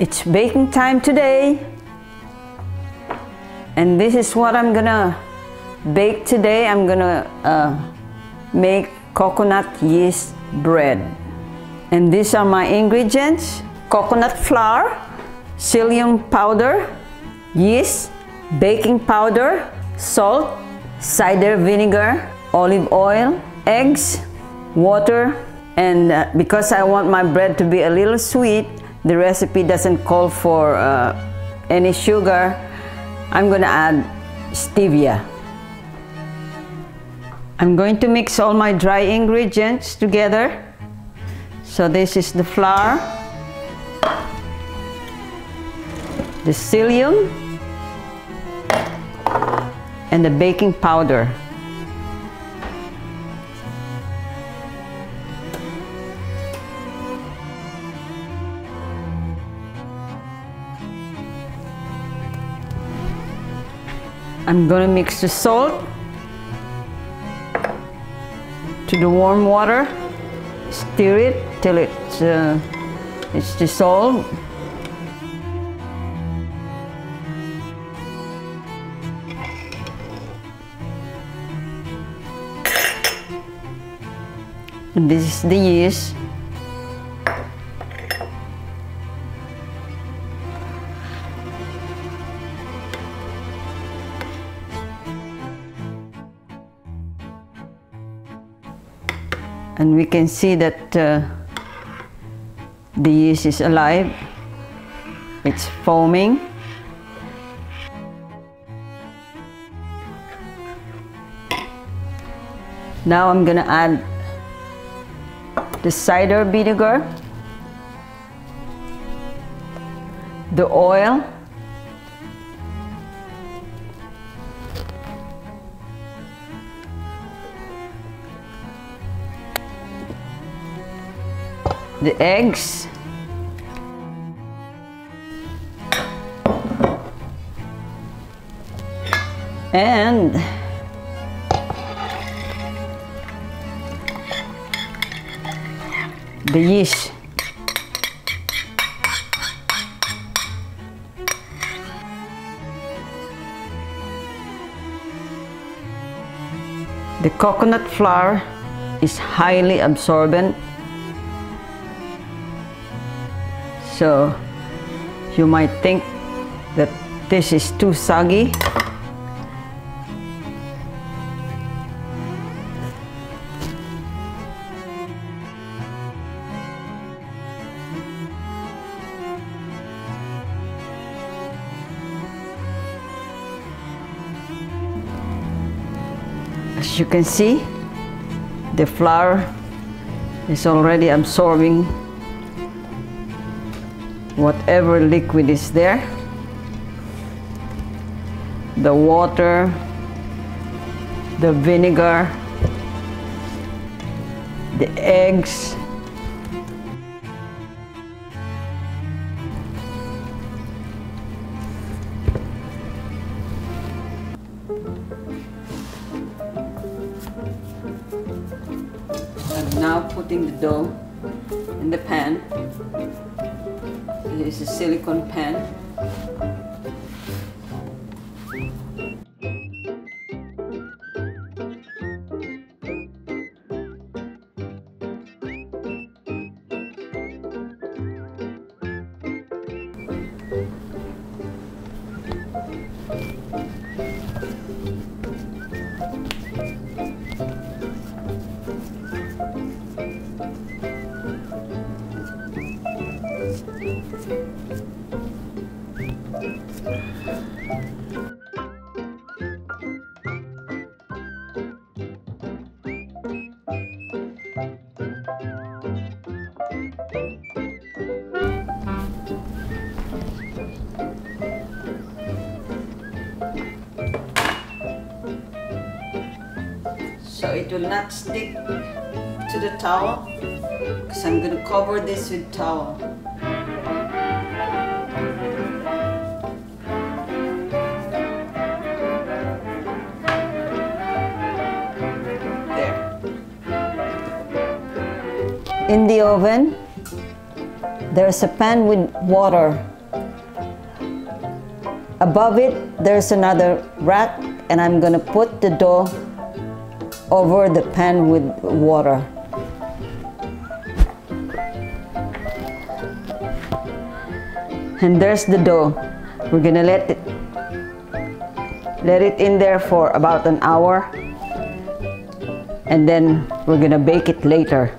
It's baking time today, and this is what I'm gonna bake today. I'm gonna make coconut yeast bread, and these are my ingredients: coconut flour, psyllium powder, yeast, baking powder, salt, cider vinegar, olive oil, eggs, water, and because I want my bread to be a little sweet, the recipe doesn't call for any sugar, I'm gonna add stevia. I'm going to mix all my dry ingredients together. So this is the flour, the psyllium, and the baking powder. I'm going to mix the salt to the warm water, stir it till it's dissolved. And this is the yeast. And we can see that the yeast is alive. It's foaming. Now I'm gonna add the cider vinegar, the oil, the eggs, and the yeast. The coconut flour is highly absorbent, so you might think that this is too soggy. As you can see, the flour is already absorbing whatever liquid is there. The water, the vinegar, the eggs, I'm now putting the dough in the pan. This is a silicone pan. So it will not stick to the towel, because I'm going to cover this with towel. There. In the oven, there's a pan with water. above it, there's another rack, and I'm gonna put the dough over the pan with water. And there's the dough. We're gonna let it in there for about an hour, and then we're gonna bake it later.